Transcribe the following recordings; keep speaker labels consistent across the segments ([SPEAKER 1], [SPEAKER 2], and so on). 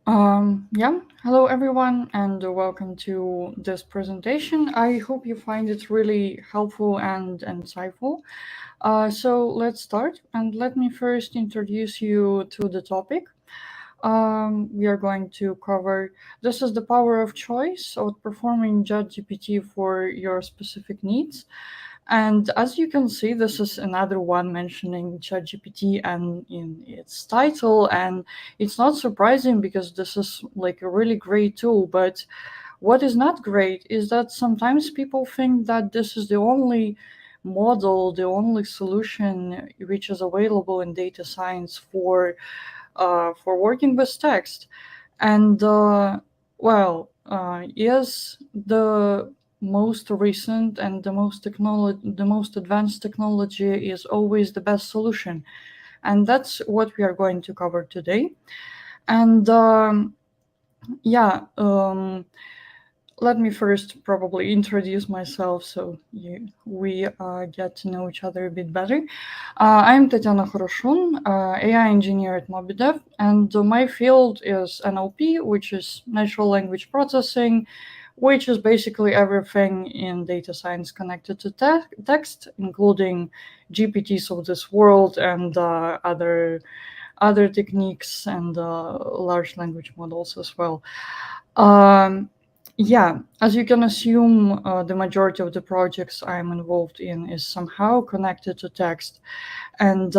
[SPEAKER 1] Hello everyone, and welcome to this presentation. I hope you find it really helpful and insightful. So let's start, and let me first introduce you to the topic. We are going to cover this is the power of choice, outperforming ChatGPT for your specific needs. And as you can see, this is another one mentioning ChatGPT and in its title. And it's not surprising because this is like a really great tool. But what is not great is that sometimes people think that this is the only model, the only solution which is available in data science for working with text. And yes, the most recent and the most advanced technology is always the best solution, and that's what we are going to cover today. And yeah, let me first probably introduce myself so we get to know each other a bit better. I'm Tetiana Khoroshun, AI engineer at MobiDev, and my field is NLP, which is natural language processing, which is basically everything in data science connected to text, including GPTs of this world and other techniques and large language models as well. Um, yeah, as you can assume, the majority of the projects I'm involved in is somehow connected to text. And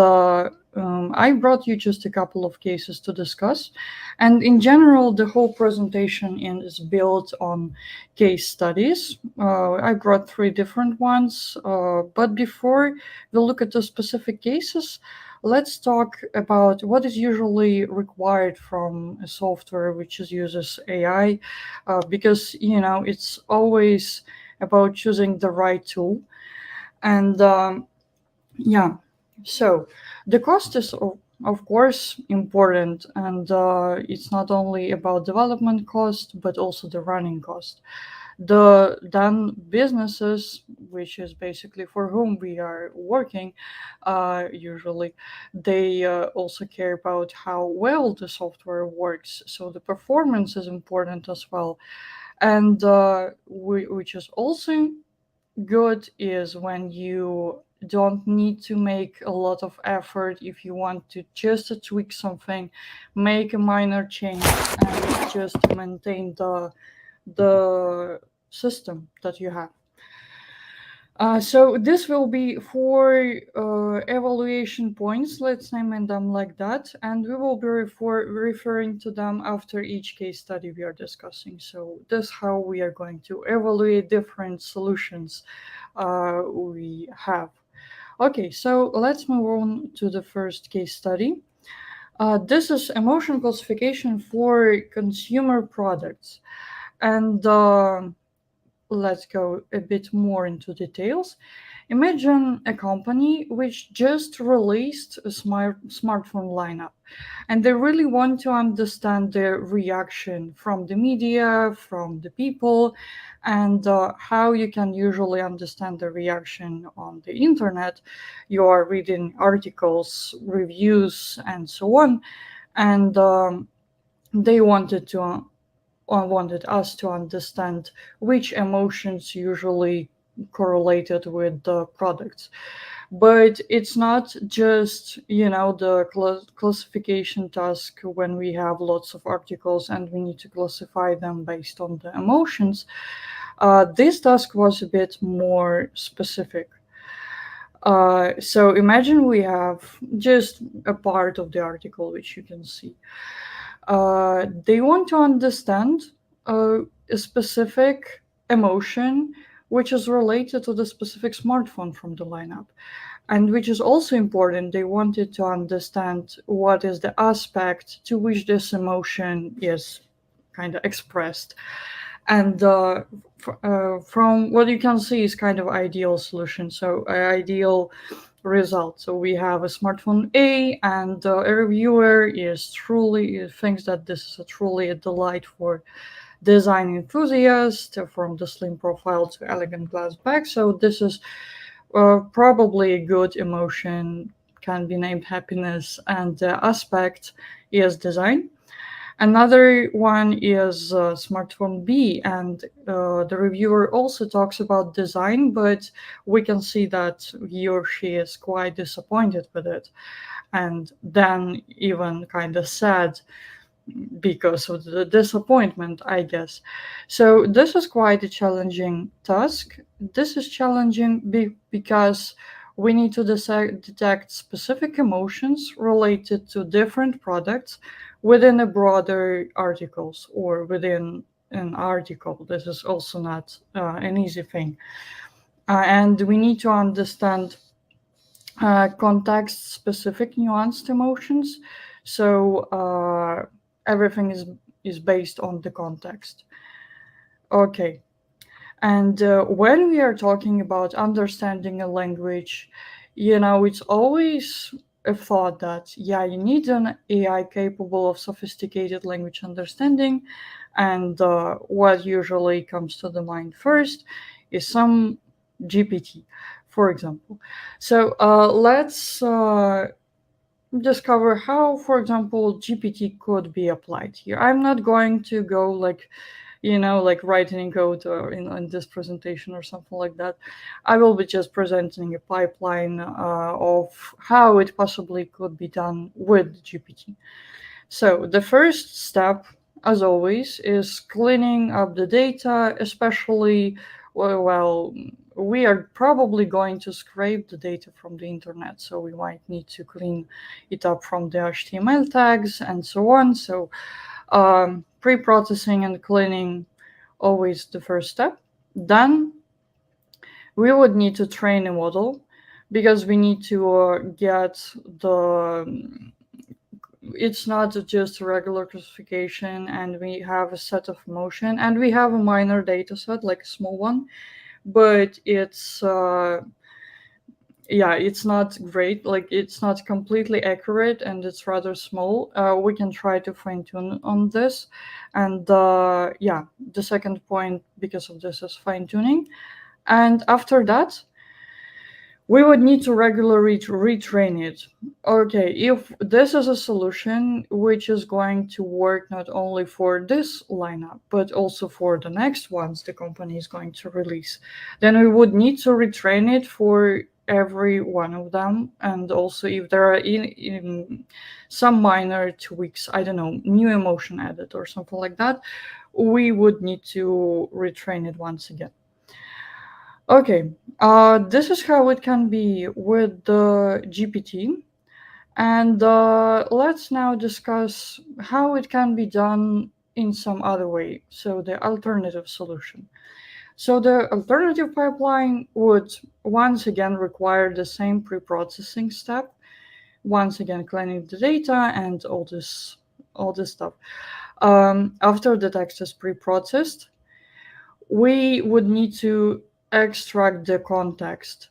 [SPEAKER 1] I brought you just a couple of cases to discuss. And in general, the whole presentation is built on case studies. I brought three different ones. But before we look at the specific cases, let's talk about what is usually required from a software which uses AI, because it's always about choosing the right tool. And yeah, so the cost is of course important, and it's not only about development cost but also the running cost. The then businesses, which is basically for whom we are working, usually they also care about how well the software works, so the performance is important as well. And which is also good is when you don't need to make a lot of effort if you want to just tweak something, make a minor change, and just maintain the system that you have. So this will be four evaluation points, let's name them like that, and we will be referring to them after each case study we are discussing. So this is how we are going to evaluate different solutions we have. Okay, so let's move on to the first case study. This is emotion classification for consumer products. And let's go a bit more into details. Imagine a company which just released a smartphone lineup, and they really want to understand the reaction from the media, from the people, and how you can usually understand the reaction on the internet. You are reading articles, reviews, and so on, and they wanted us to understand which emotions usually correlated with the products. But it's not just the classification task when we have lots of articles and we need to classify them based on the emotions. This task was a bit more specific. So imagine we have just a part of the article which you can see. They want to understand a specific emotion which is related to the specific smartphone from the lineup. And which is also important, they wanted to understand what is the aspect to which this emotion is kind of expressed. And from what you can see is kind of ideal solution, so ideal result. So we have a smartphone A, and a reviewer is truly thinks that this is truly a delight for design enthusiasts, from the slim profile to elegant glass back. So this is probably a good emotion, can be named happiness, and the aspect is design. Another one is smartphone B, and the reviewer also talks about design, but we can see that he or she is quite disappointed with it, and then even kind of sad because of the disappointment, I guess. So this is quite a challenging task. This is challenging because we need to detect specific emotions related to different products within a broader articles or within an article. This is also not an easy thing. And we need to understand context specific nuanced emotions. So everything is based on the context. Okay. And when we are talking about understanding a language, it's always a thought that, yeah, you need an AI capable of sophisticated language understanding. And what usually comes to the mind first is some GPT, for example. So let's discover how, for example, GPT could be applied here. I'm not going to go like writing code in this presentation or something like that. I will be just presenting a pipeline of how it possibly could be done with GPT. So the first step, as always, is cleaning up the data, especially well, we are probably going to scrape the data from the internet, so we might need to clean it up from the HTML tags and so on. So pre-processing and cleaning always the first step. Then we would need to train a model because we need to get the it's not just a regular classification, and we have a set of motion, and we have a minor data set, like a small one, but it's not great, like it's not completely accurate, and it's rather small. We can try to fine tune on this. And the second point because of this is fine tuning. And after that, we would need to regularly retrain it. Okay, if this is a solution which is going to work not only for this lineup, but also for the next ones the company is going to release, then we would need to retrain it for every one of them. And also, if there are in some minor tweaks, I don't know, new emotion added or something like that, we would need to retrain it once again. Okay, this is how it can be with the GPT. And let's now discuss how it can be done in some other way. So, the alternative solution. So, the alternative pipeline would once again require the same pre processing step, once again cleaning the data and all this stuff. After the text is pre processed, we would need to extract the context.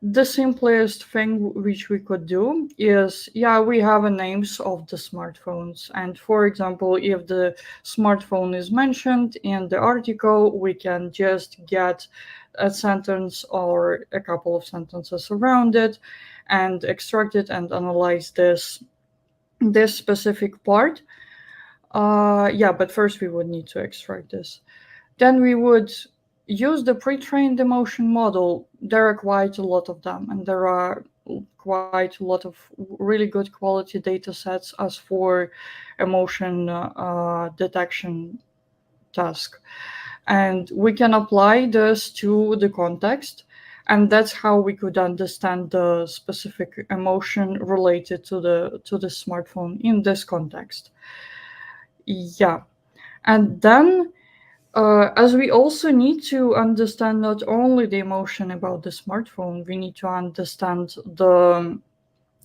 [SPEAKER 1] The simplest thing which we could do is, yeah, we have a names of the smartphones, and for example, if the smartphone is mentioned in the article, we can just get a sentence or a couple of sentences around it and extract it and analyze this specific part. But first we would need to extract this. Then we would use the pre-trained emotion model. There are quite a lot of them, and there are quite a lot of really good quality data sets as for emotion detection task. And we can apply this to the context, and that's how we could understand the specific emotion related to the smartphone in this context. Yeah. And then as we also need to understand not only the emotion about the smartphone, we need to understand the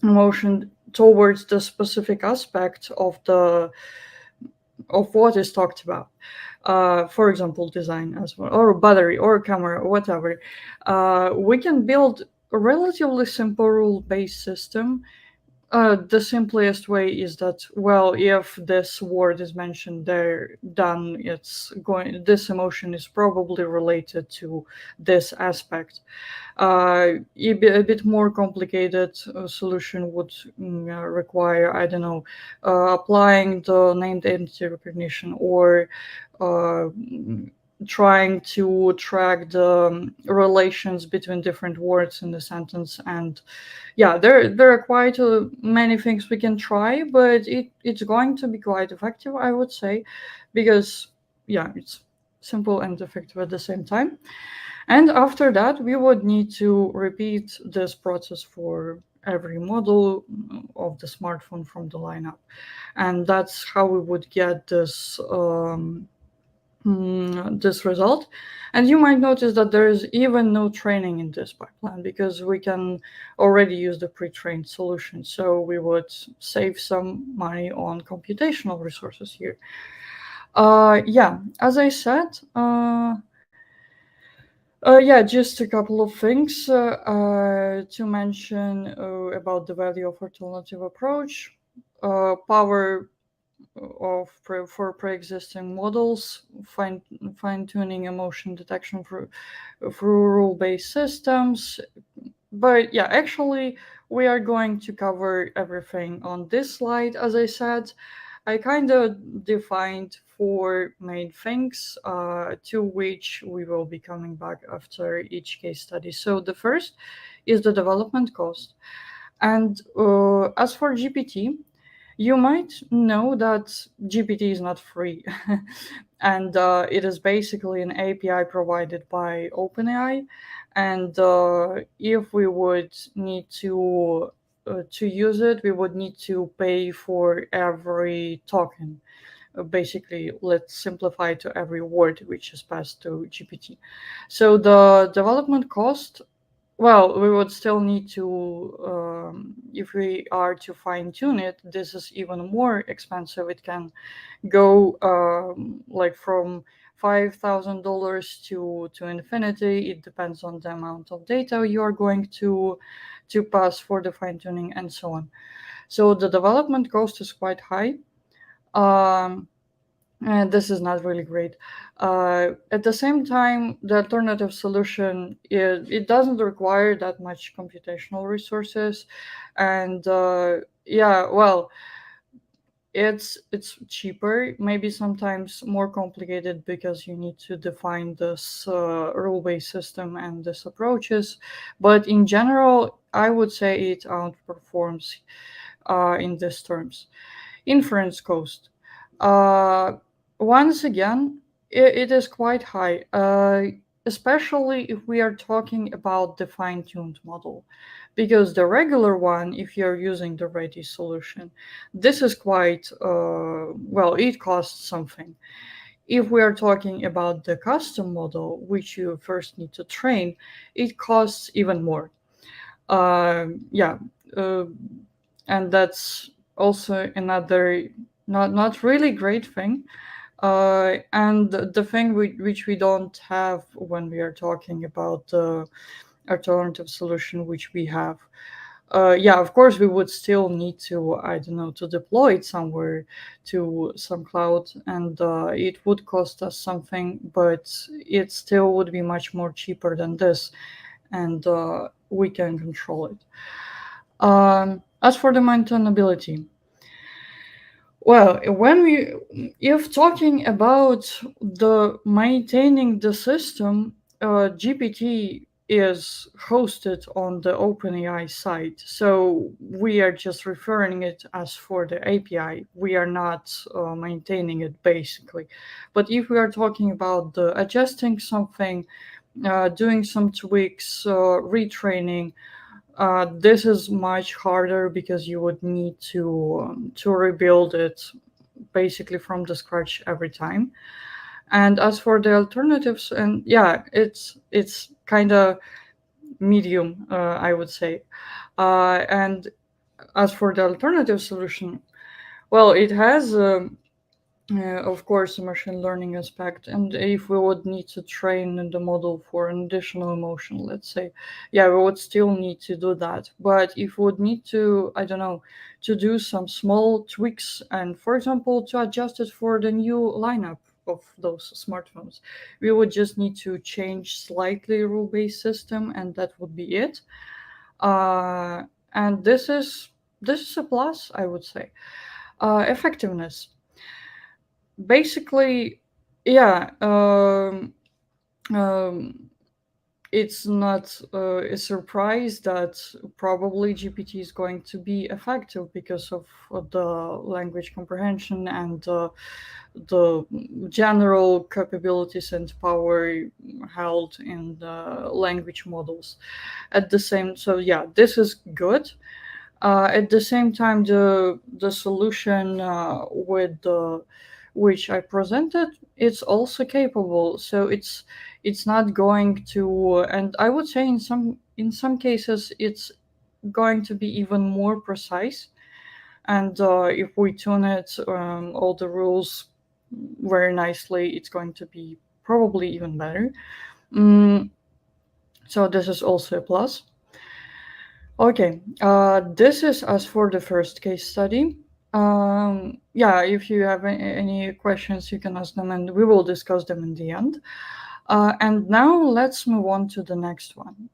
[SPEAKER 1] emotion towards the specific aspect of what is talked about. For example, design as well, or battery, or camera, or whatever. We can build a relatively simple rule-based system The simplest way is that, well, if this word is mentioned there, then this emotion is probably related to this aspect. A bit more complicated solution would require, I don't know, applying the named entity recognition, or uh, trying to track the relations between different words in the sentence. And yeah, there are quite many things we can try, but it's going to be quite effective, I would say, because yeah, it's simple and effective at the same time. And after that, we would need to repeat this process for every model of the smartphone from the lineup. And that's how we would get this result. And you might notice that there is even no training in this pipeline, because we can already use the pre-trained solution. So we would save some money on computational resources here. Yeah, as I said, yeah, just a couple of things to mention about the value of alternative approach. Power for pre-existing models, fine-tuning emotion detection through rule-based systems. But yeah, actually, we are going to cover everything on this slide. As I said, I kind of defined four main things to which we will be coming back after each case study. So the first is the development cost. And as for GPT, you might know that GPT is not free, and it is basically an API provided by OpenAI. And if we would need to use it, we would need to pay for every token. Basically, let's simplify to every word which is passed to GPT. So the development cost, well, we would still need to, if we are to fine tune it, this is even more expensive. It can go like from $5,000 to infinity. It depends on the amount of data you are going to pass for the fine tuning and so on. So the development cost is quite high. Um, and this is not really great. At the same time, the alternative solution it doesn't require that much computational resources, and yeah, well, it's cheaper. Maybe sometimes more complicated because you need to define this rule-based system and this approaches, but in general, I would say it outperforms in these terms. Inference cost. Uh, Once again, it is quite high, especially if we are talking about the fine tuned model. Because the regular one, if you're using the ready solution, this is quite, well, it costs something. If we are talking about the custom model, which you first need to train, it costs even more. Yeah, uh, and that's also another not really great thing. And the thing which we don't have when we are talking about the alternative solution which we have. Yeah, of course, we would still need to, I don't know, to deploy it somewhere to some cloud, and it would cost us something, but it still would be much more cheaper than this, and we can control it. As for the maintainability, well, if talking about the maintaining the system, GPT is hosted on the OpenAI site, so we are just referring it as for the API. We are not maintaining it basically. But if we are talking about the adjusting something, doing some tweaks, retraining, this is much harder because you would need to rebuild it basically from the scratch every time. And as for the alternatives, and yeah, it's kind of medium, I would say. And as for the alternative solution, well, it has. Of course, the machine learning aspect, and if we would need to train the model for an additional emotion, let's say, yeah, we would still need to do that. But if we would need to, I don't know, to do some small tweaks, and for example, to adjust it for the new lineup of those smartphones, we would just need to change slightly rule-based system, and that would be it. Uh, and this is a plus, I would say. Effectiveness, basically, yeah. Um, it's not a surprise that probably GPT is going to be effective because of the language comprehension and the general capabilities and power held in the language models. At the same, so yeah, this is good. At the same time, the solution with the which I presented, it's also capable. So it's not going to, and I would say in some cases it's going to be even more precise. And if we tune it, all the rules very nicely, it's going to be probably even better. Mm, so this is also a plus. Okay, this is as for the first case study. Yeah, if you have any questions, you can ask them and we will discuss them in the end. And now let's move on to the next one.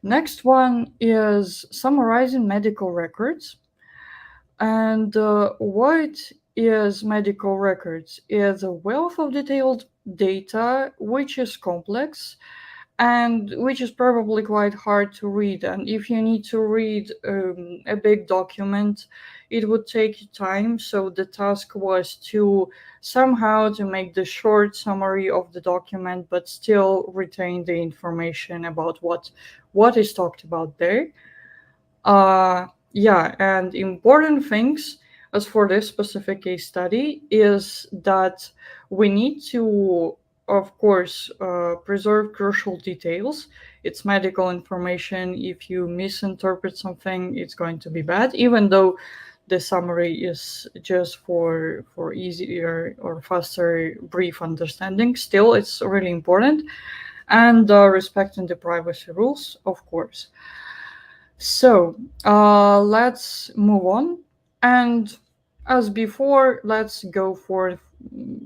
[SPEAKER 1] Next one is summarizing medical records. And what is medical records? Is a wealth of detailed data which is complex and which is probably quite hard to read. And if you need to read a big document, it would take you time. So the task was to somehow to make the short summary of the document, but still retain the information about what is talked about there. Yeah, and important things as for this specific case study is that we need to, of course, preserve crucial details. It's medical information. If you misinterpret something, it's going to be bad, even though the summary is just for easier or faster, brief understanding. Still, it's really important, and respecting the privacy rules, of course. So let's move on. And as before, let's go for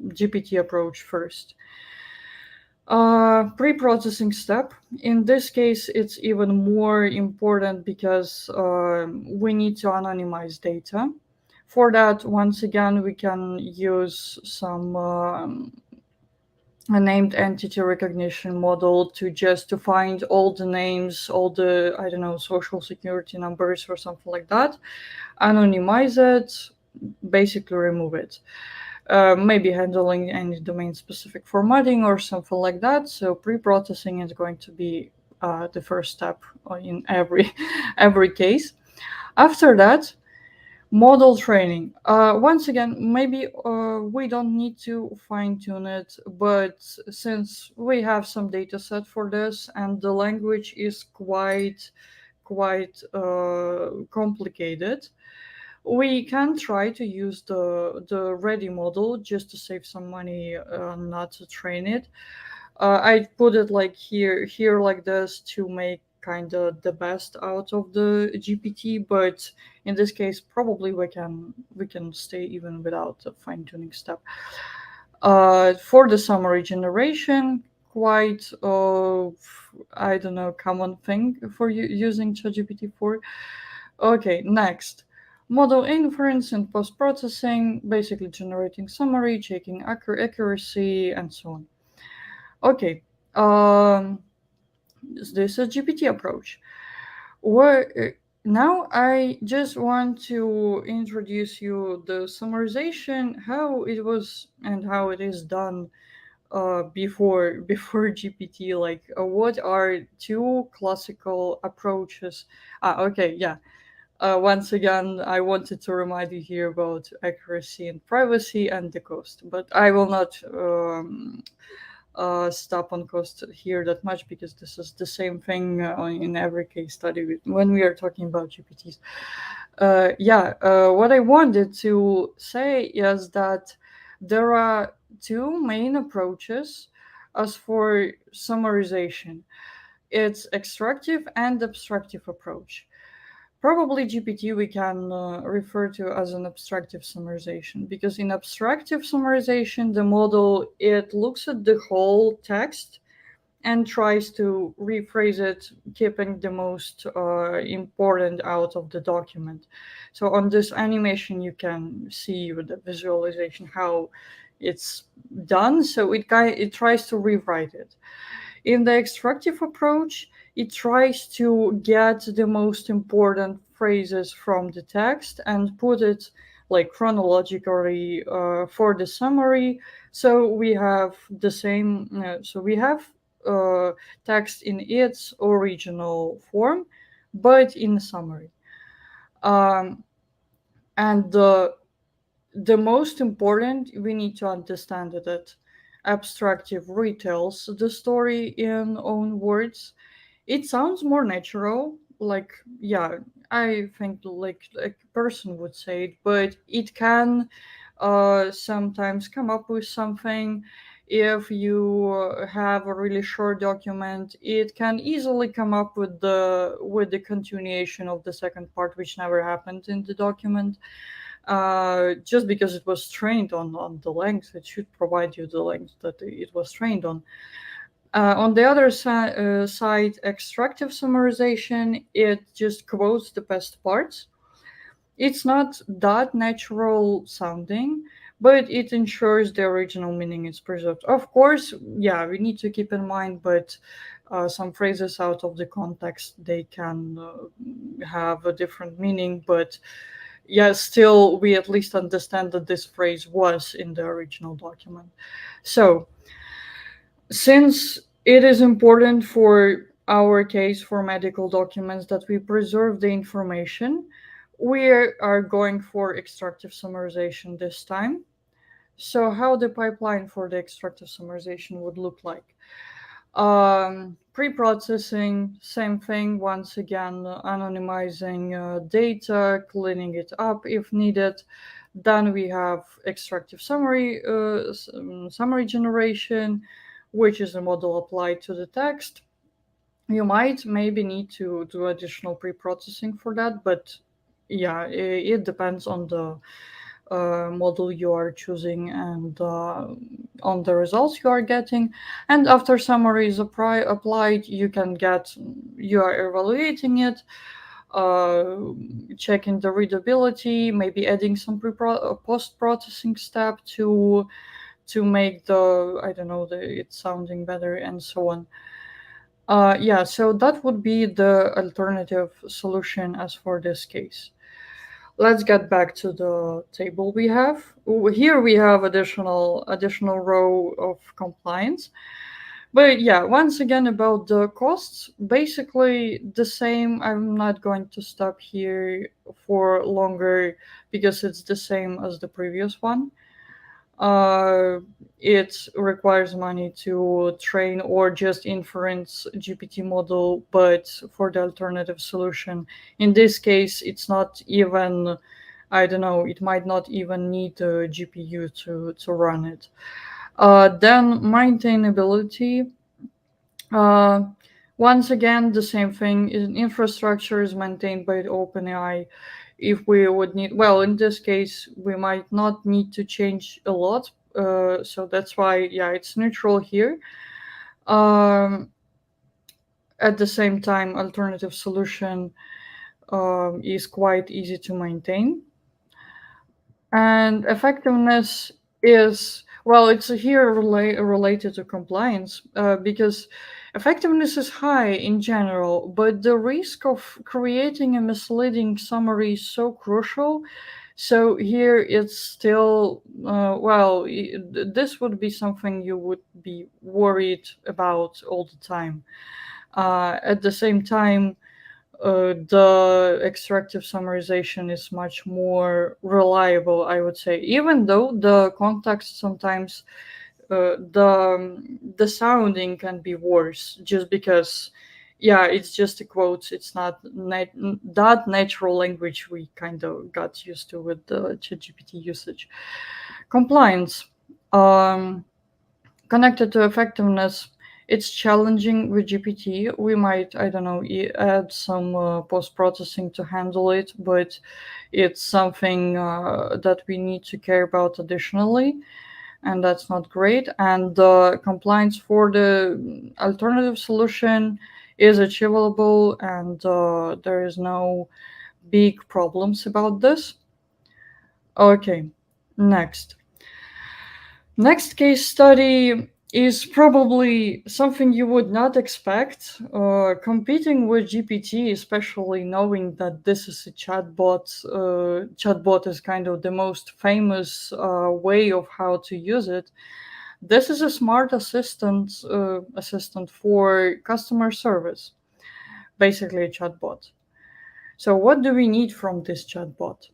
[SPEAKER 1] GPT approach first. Pre-processing step. In this case, it's even more important because we need to anonymize data. For that, once again, we can use some a named entity recognition model to just to find all the names, all the, I don't know, social security numbers or something like that, anonymize it, basically remove it. Maybe handling any domain specific formatting or something like that. So pre-processing is going to be the first step in every every case. After that, model training. Once again, maybe we don't need to fine tune it, but since we have some data set for this and the language is quite complicated, we can try to use the ready model just to save some money, not to train it. I put it like here like this to make kind of the best out of the GPT, but in this case, probably we can stay even without the fine tuning step. For the summary generation, quite I don't know, common thing for using ChatGPT for. Okay, next. Model inference and post processing, basically generating summary, checking accuracy, and so on. Okay, this is GPT approach. What now? I just want to introduce you the summarization, how it was and how it is done before GPT. Like, what are two classical approaches? Okay, yeah. Once again, I wanted to remind you here about accuracy and privacy and the cost, but I will not stop on cost here that much because this is the same thing in every case study when we are talking about GPTs. Yeah, what I wanted to say is that There are two main approaches as for summarization. It's extractive and abstractive approach. Probably GPT we can refer to as an abstractive summarization, because in abstractive summarization the model, it looks at the whole text and tries to rephrase it, keeping the most important out of the document. So on this animation, you can see with the visualization how it's done. So it tries to rewrite it. In the extractive approach, it tries to get the most important phrases from the text and put it like chronologically for the summary. So we have the same. So we have uh, text in its original form, but in summary. Um, and the most important, we need to understand that abstractive retells the story in own words. It sounds more natural, like, yeah, I think like a person would say it, but it can sometimes come up with something. If you have a really short document, it can easily come up with the continuation of the second part, which never happened in the document. Just because it was trained on the length, it should provide you the length that it was trained on. On the other side, extractive summarization, it just quotes the best parts. It's not that natural sounding, but it ensures the original meaning is preserved. Of course, yeah, we need to keep in mind, but some phrases out of the context, they can have a different meaning, but yeah, still, we at least understand that this phrase was in the original document. So, since it is important for our case for medical documents that we preserve the information, we are going for extractive summarization this time. So, how the pipeline for the extractive summarization would look like? Pre-processing, same thing. Once again, anonymizing data, cleaning it up if needed. Then we have extractive summary generation, which is a model applied to the text. You might maybe need to do additional pre-processing for that, but yeah, it depends on the model you are choosing and on the results you are getting. And after summary is applied, you are evaluating it, uh, checking the readability, maybe adding some post processing step to make the, I don't know, the it sounding better and so on. Yeah, so that would be the alternative solution as for this case. Let's get back to the table we have. Here we have additional row of compliance. But yeah, once again about the costs, basically the same. I'm not going to stop here for longer because it's the same as the previous one. uh, it requires money to train or just inference GPT model, but for the alternative solution, in this case, it's not even, I don't know, it might not even need a GPU to run it. Then maintainability. Uh, Once again, the same thing. Infrastructure is maintained by the OpenAI. If we would need, well, in this case, we might not need to change a lot. So that's why, yeah, it's neutral here. Um, at the same time, alternative solution is quite easy to maintain. And effectiveness is, well, it's here related to compliance, because effectiveness is high in general, but the risk of creating a misleading summary is so crucial. So here it's still, this would be something you would be worried about all the time. At the same time, the extractive summarization is much more reliable, I would say, even though the context sometimes, the sounding can be worse, just because, yeah, it's just a quote. It's not that natural language we kind of got used to with the ChatGPT usage. Compliance. Um, Connected to effectiveness, it's challenging with GPT. We might, I don't know, add some post processing to handle it, but it's something that we need to care about additionally, and that's not great. And the compliance for the alternative solution is achievable, and there is no big problems about this. Okay, next. Next case study is probably something you would not expect. Competing with GPT, especially knowing that this is a chatbot, chatbot is kind of the most famous way of how to use it. This is a smart assistant for customer service, basically a chatbot. So, what do we need from this chatbot?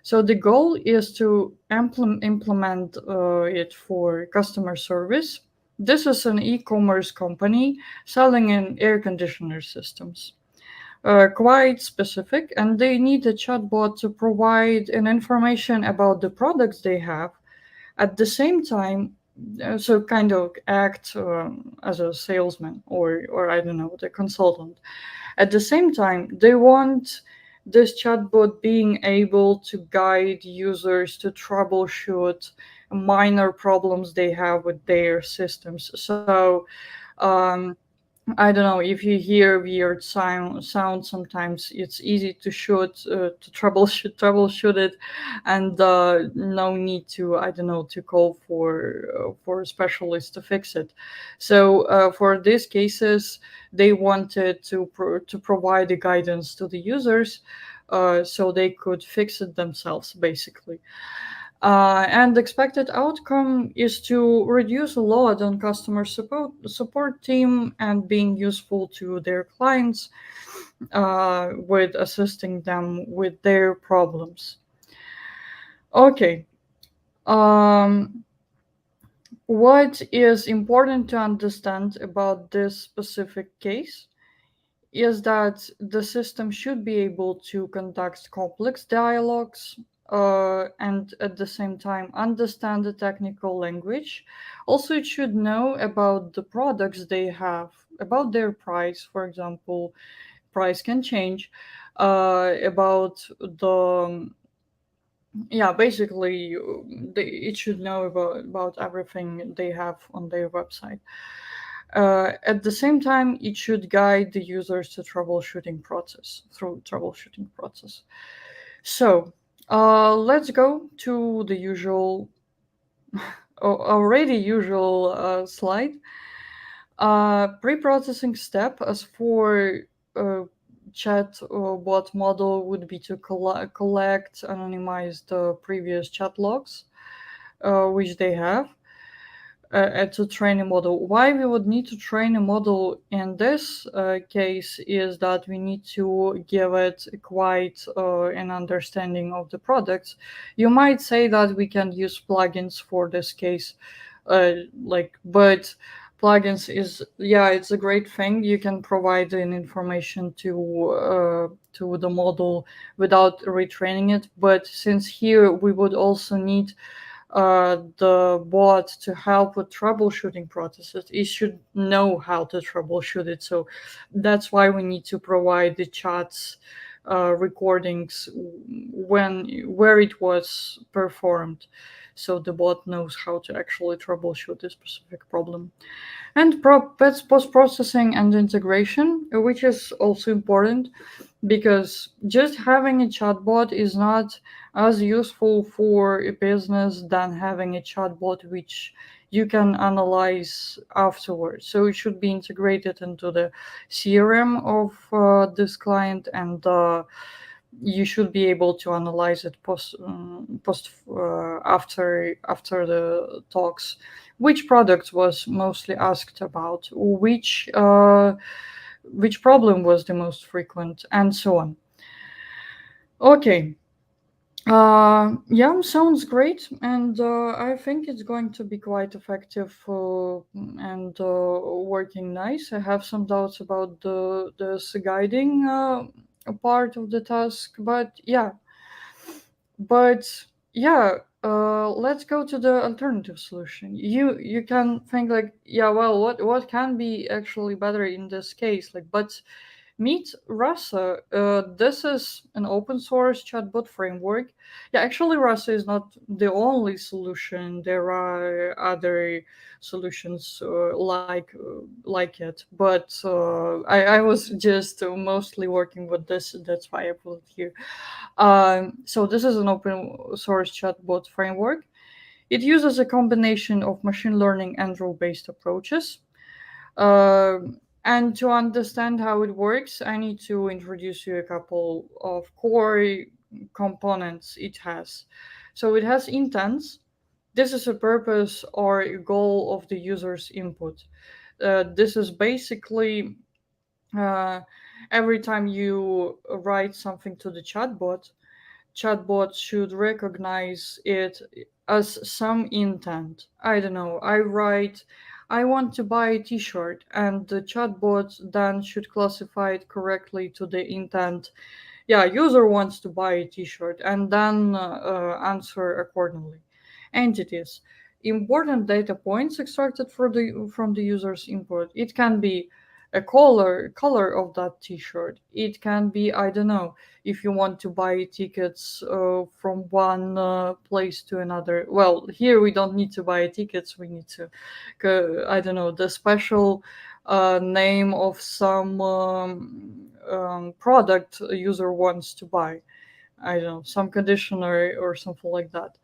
[SPEAKER 1] So the goal is to implement it for customer service. This is an e-commerce company selling in air conditioner systems. Quite specific, and they need a chatbot to provide an information about the products they have. At the same time, so kind of act as a salesman or I don't know, the consultant. At the same time, they want this chatbot being able to guide users to troubleshoot minor problems they have with their systems. So, um, I don't know if you hear weird sound sometimes it's easy to troubleshoot it, and no need to I don't know to call for a specialist to fix it. So for these cases, they wanted to provide the guidance to the users, so they could fix it themselves, basically. And the expected outcome is to reduce a load on customer support team and being useful to their clients with assisting them with their problems. Okay. Um, what is important to understand about this specific case is that the system should be able to conduct complex dialogues and at the same time understand the technical language. Also, it should know about the products they have, about their price, for example. Price can change. About the yeah, basically, it should know about everything they have on their website. At the same time, it should guide the users to troubleshooting process. So let's go to the usual, already usual slide. Pre-processing step as for uh, chat bot model would be to collect, anonymize the previous chat logs, which they have to train a model. Why we would need to train a model in this case is that we need to give it quite an understanding of the products. You might say that we can use plugins for this case, but plugins is yeah, it's a great thing. You can provide an information to the model without retraining it. But since here we would also need the bot to help with troubleshooting processes, it should know how to troubleshoot it. So that's why we need to provide the chats recordings where it was performed, so the bot knows how to actually troubleshoot a specific problem. And that's post processing and integration, which is also important because just having a chatbot is not as useful for a business than having a chatbot which you can analyze afterwards. So it should be integrated into the CRM of this client, and you should be able to analyze it post after the talks. Which product was mostly asked about? Which problem was the most frequent, and so on. Okay. Yeah, sounds great, and I think it's going to be quite effective and working nice. I have some doubts about the guiding part of the task, but yeah, Let's go to the alternative solution. You can think like, yeah, well, what can be actually better in this case? Like, but meet Rasa. This is an open source chatbot framework. Yeah, actually, Rasa is not the only solution. There are other solutions like it, but I was just mostly working with this. That's why I put it here. So this is an open source chatbot framework. It uses a combination of machine learning and rule-based approaches. And to understand how it works, I need to introduce you a couple of core components it has. So it has intents. This is a purpose or a goal of the user's input. This is basically uh, every time you write something to the chatbot should recognize it as some intent. I don't know. I write, I want to buy a t-shirt, and the chatbot then should classify it correctly to the intent. Yeah, user wants to buy a t-shirt, and then answer accordingly. Entities. Important data points extracted from the user's input. It can be a color of that t-shirt. It can be, I don't know, if you want to buy tickets from one place to another. Well, here we don't need to buy tickets. We need to go, I don't know, the special name of some product a user wants to buy. I don't know, some conditioner or something like that.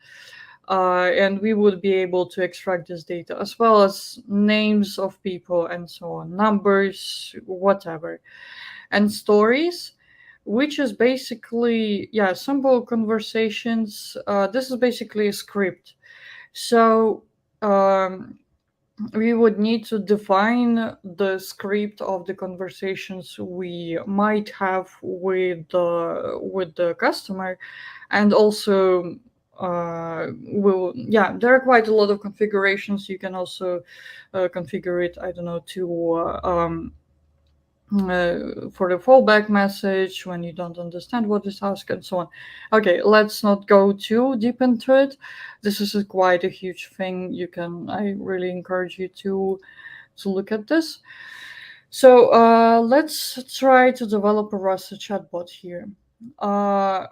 [SPEAKER 1] And we would be able to extract this data as well as names of people and so on, numbers, whatever, and stories, which is basically, yeah, simple conversations. This is basically a script. So um, we would need to define the script of the conversations we might have with the customer, and also will, yeah, there are quite a lot of configurations. You can also configure it, I don't know, to for the fallback message when you don't understand what is asked and so on. Okay, let's not go too deep into it. This is quite a huge thing. I really encourage you to look at this. So let's try to develop a Rasa chatbot here. Uh,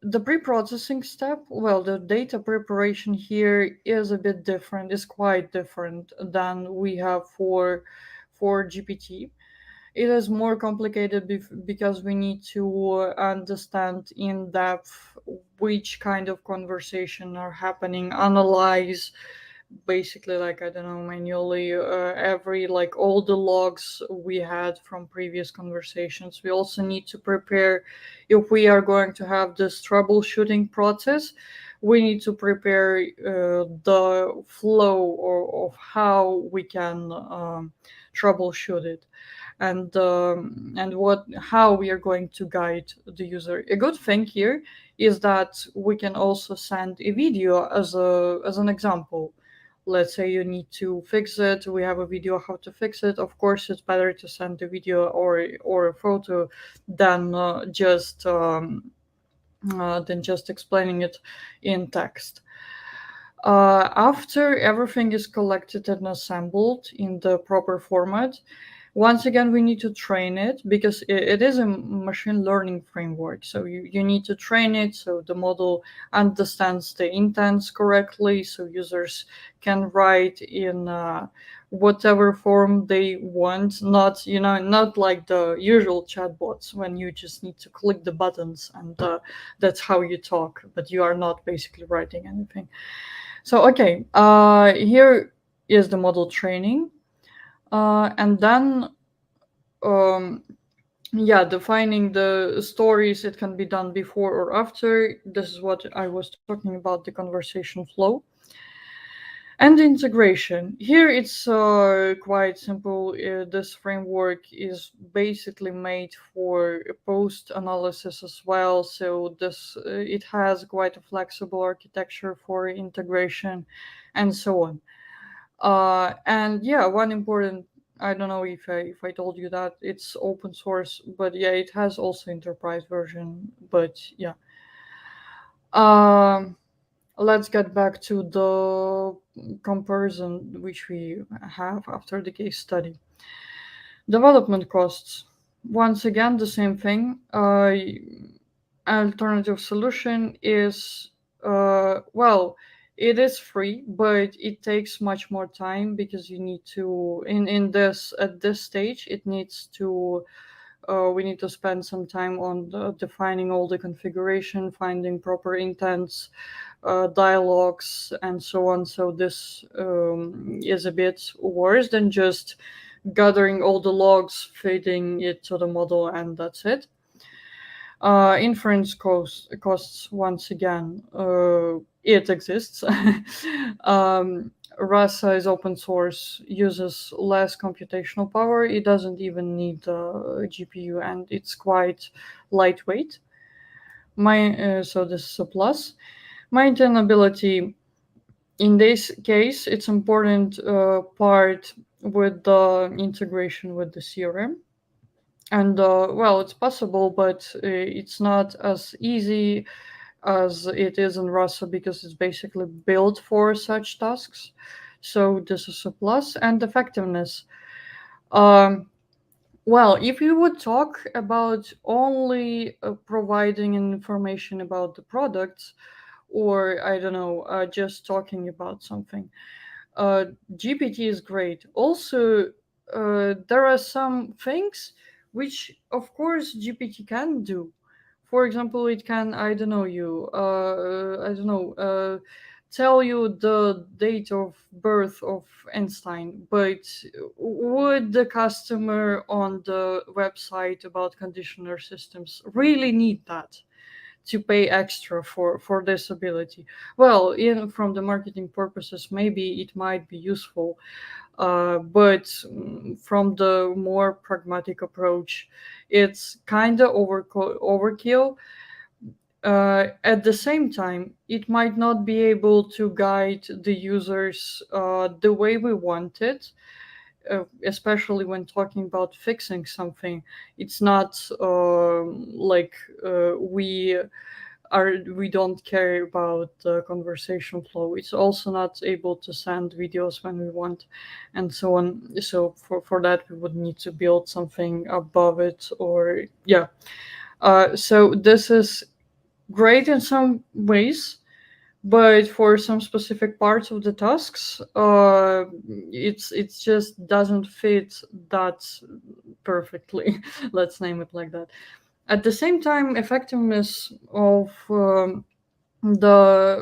[SPEAKER 1] the pre-processing step, well, the data preparation here is a bit different, is quite different than we have for GPT. It is more complicated because we need to understand in depth which kind of conversation are happening, analyze basically, like, I don't know, manually every, like, all the logs we had from previous conversations. We also need to prepare, if we are going to have this troubleshooting process, we need to prepare the flow of how we can troubleshoot it, and what how we are going to guide the user. A good thing here is that we can also send a video as an example. Let's say you need to fix it, we have a video how to fix it. Of course, it's better to send a video or a photo than than just explaining it in text. After everything is collected and assembled in the proper format, once again, we need to train it because it is a machine learning framework. So you need to train it so the model understands the intents correctly, so users can write in whatever form they want, not, not like the usual chatbots when you just need to click the buttons and that's how you talk, but you are not basically writing anything. So, okay, here is the model training. And then, um, yeah, defining the stories, it can be done before or after. This is what I was talking about, the conversation flow. And integration. Here it's quite simple. This framework is basically made for post analysis as well. So it has quite a flexible architecture for integration, and so on. And yeah, one important, I don't know if I told you that it's open source, but yeah, it has also enterprise version. But yeah. Um let's get back to the comparison which we have after the case study. Development costs. Once again, the same thing. Alternative solution is, well, it is free, but it takes much more time because you need to in this at this stage it needs to we need to spend some time on defining all the configuration, finding proper intents, dialogues, and so on. So this is a bit worse than just gathering all the logs, feeding it to the model, and that's it. Inference costs, once again, it exists. Rasa is open source, uses less computational power. It doesn't even need a GPU, and it's quite lightweight. So this is a plus. Maintainability. In this case, it's important part with the integration with the CRM. And well, it's possible, but it's not as easy as it is in Rasa because it's basically built for such tasks. So this is a plus. And effectiveness. Um, well, if you would talk about only providing information about the products, or I don't know, just talking about something, uh, GPT is great. Also, there are some things which, of course, GPT can do. For example, it can, I don't know, tell you the date of birth of Einstein, but would the customer on the website about conditioner systems really need that? To pay extra for this ability. Well, in from the marketing purposes, maybe it might be useful, but from the more pragmatic approach, it's kind of overkill. At the same time, it might not be able to guide the users the way we want it, especially when talking about fixing something. It's not like we don't care about the conversation flow. It's also not able to send videos when we want, and so on. So for that, we would need to build something above it, or yeah. So this is great in some ways, but for some specific parts of the tasks, it's just doesn't fit that perfectly. Let's name it like that. At the same time, effectiveness of the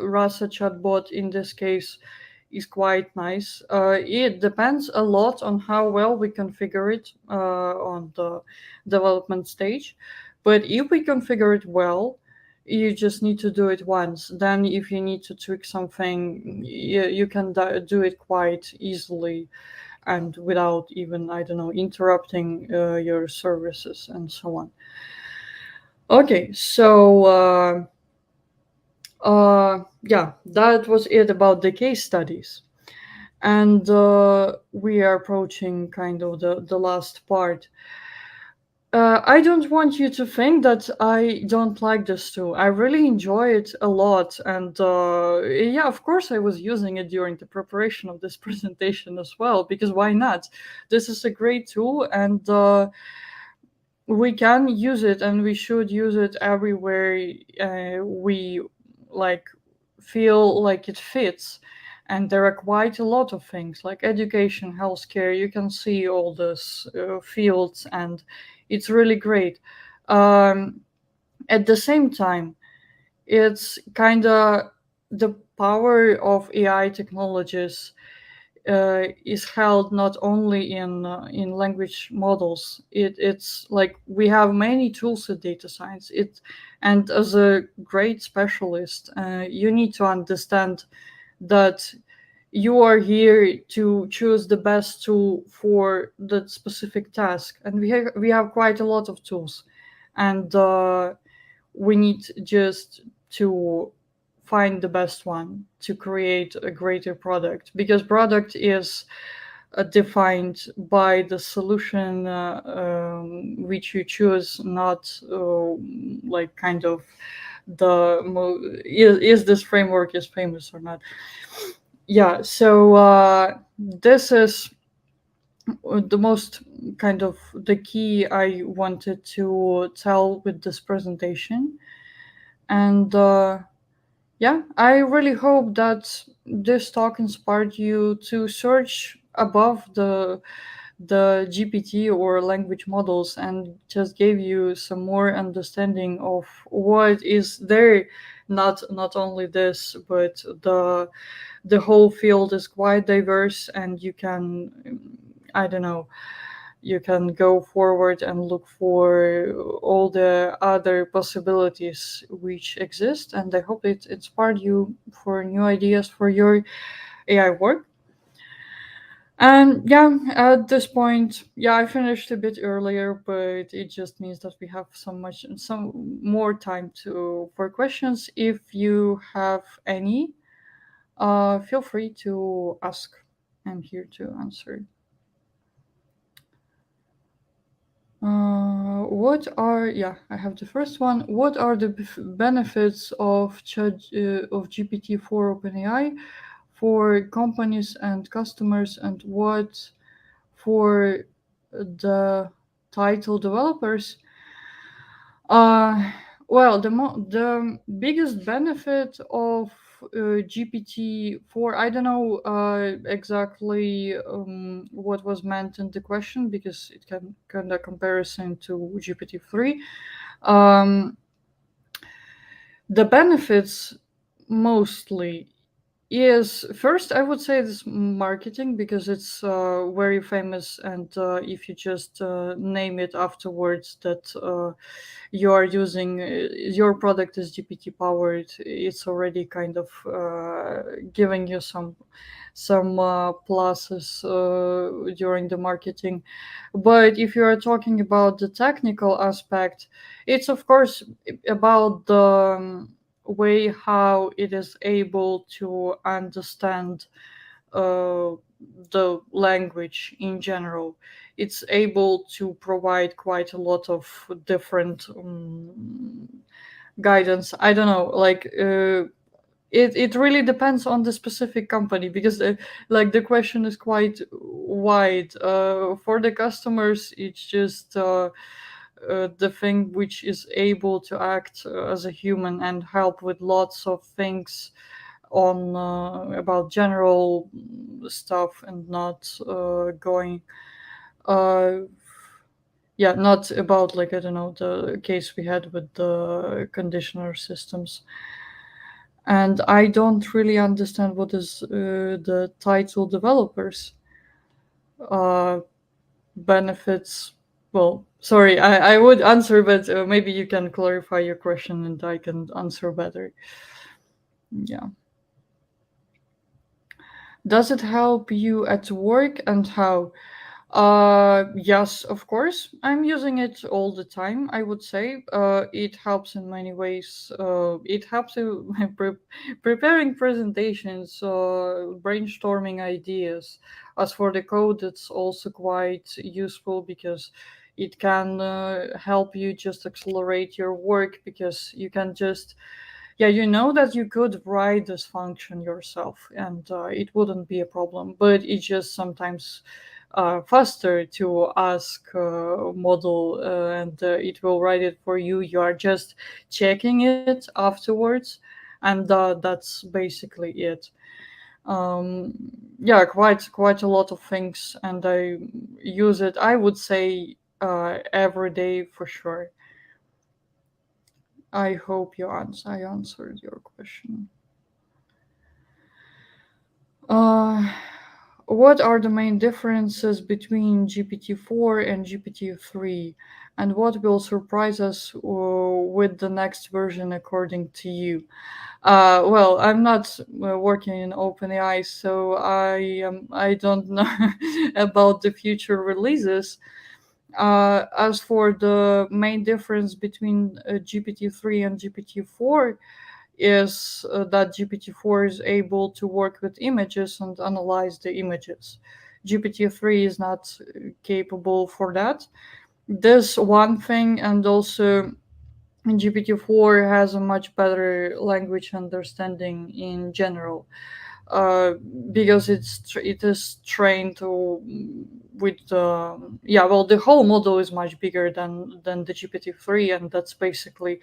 [SPEAKER 1] Rasa chatbot in this case is quite nice. It depends a lot on how well we configure it on the development stage. But if we configure it well, you just need to do it once. Then, if you need to tweak something, you can do it quite easily and without even, I don't know, interrupting your services and so on. Okay, so. Yeah, that was it about the case studies. And we are approaching kind of the last part. I don't want you to think that I don't like this tool. I really enjoy it a lot. And yeah, of course, I was using it during the preparation of this presentation as well, because why not? This is a great tool, and we can use it, and we should use it everywhere we like feel like it fits. And there are quite a lot of things like education, healthcare. You can see all those fields, and it's really great. um, at the same time, it's kind of the power of AI technologies is held not only in language models. It's like we have many tools in data science. And as a great specialist, you need to understand that you are here to choose the best tool for the specific task. And we have quite a lot of tools, and we need just to find the best one to create a greater product, because product is defined by the solution which you choose, not like kind of is this framework is famous or not. Yeah, so this is the most kind of the key I wanted to tell with this presentation. And yeah, I really hope that this talk inspired you to search above the GPT or language models and just gave you some more understanding of what is there. Not only this, but the whole field is quite diverse, and you can, I don't know, you can go forward and look for all the other possibilities which exist. And I hope it inspired you for new ideas for your AI work. And yeah, at this point, yeah, I finished a bit earlier, but it just means that we have some more time to for questions. If you have any, feel free to ask. I'm here to answer. What are yeah? I have the first one. What are the benefits of of GPT-4 OpenAI for companies and customers, and what for the title developers? Uh, well, the biggest benefit of GPT-4, I don't know exactly what was meant in the question, because it can kind of comparison to GPT-3. Um, the benefits mostly is first, I would say, this marketing, because it's very famous, and if you just name it afterwards that you are using your product is GPT powered, it's already kind of giving you some pluses during the marketing. But if you are talking about the technical aspect, it's of course about the way how it is able to understand uh, the language in general. It's able to provide quite a lot of different guidance. I don't know, like it really depends on the specific company, because like the question is quite wide. For the customers, it's just the thing which is able to act as a human and help with lots of things on about general stuff, and not going uh yeah, not about, like, I don't know, the case we had with the conditioner systems. And I don't really understand what is the title developers uh benefits. Well, sorry, I would answer, but maybe you can clarify your question and I can answer better. Yeah. Does it help you at work, and how? Yes, of course. I'm using it all the time, I would say. It helps in many ways. It helps you preparing presentations, brainstorming ideas. As for the code, it's also quite useful, because it can help you just accelerate your work, because you can just, yeah, you know that you could write this function yourself, and it wouldn't be a problem, but it's just sometimes faster to ask model, and it will write it for you. You are just checking it afterwards, and that's basically it. um, yeah, quite a lot of things, and I use it, I would say, every day for sure. I hope I answered your question. Uh, what are the main differences between GPT-4 and GPT-3, and what will surprise us with the next version according to you? Well, I'm not working in OpenAI, so I don't know about the future releases. As for the main difference between GPT-3 and GPT-4, is that GPT-4 is able to work with images and analyze the images. GPT-3 is not capable for that. This one thing, and also GPT-4 has a much better language understanding in general, uh, because it is trained to with yeah, well, the whole model is much bigger than the GPT-3, and that's basically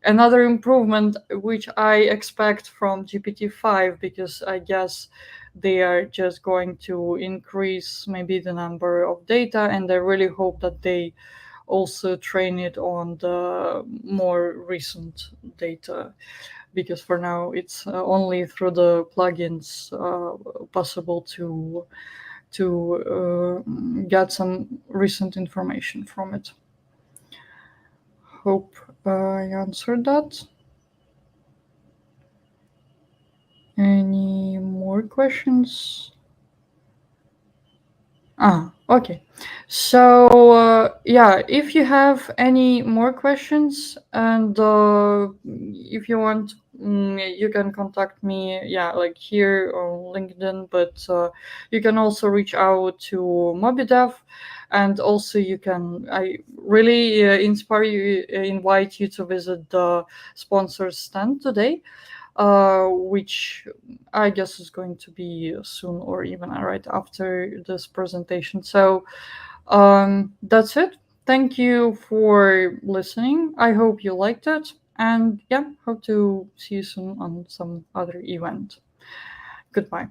[SPEAKER 1] another improvement which I expect from GPT-5, because I guess they are just going to increase maybe the number of data, and I really hope that they also train it on the more recent data, because for now it's only through the plugins possible to get some recent information from it. Hope I answered that. Any more questions? Okay. So, yeah, if you have any more questions, and if you want, you can contact me, yeah, like here on LinkedIn, but you can also reach out to MobiDev, and also I really invite you to visit the sponsors stand today, which I guess is going to be soon or even right after this presentation. So that's it. Thank you for listening. I hope you liked it. And yeah, hope to see you soon on some other event. Goodbye.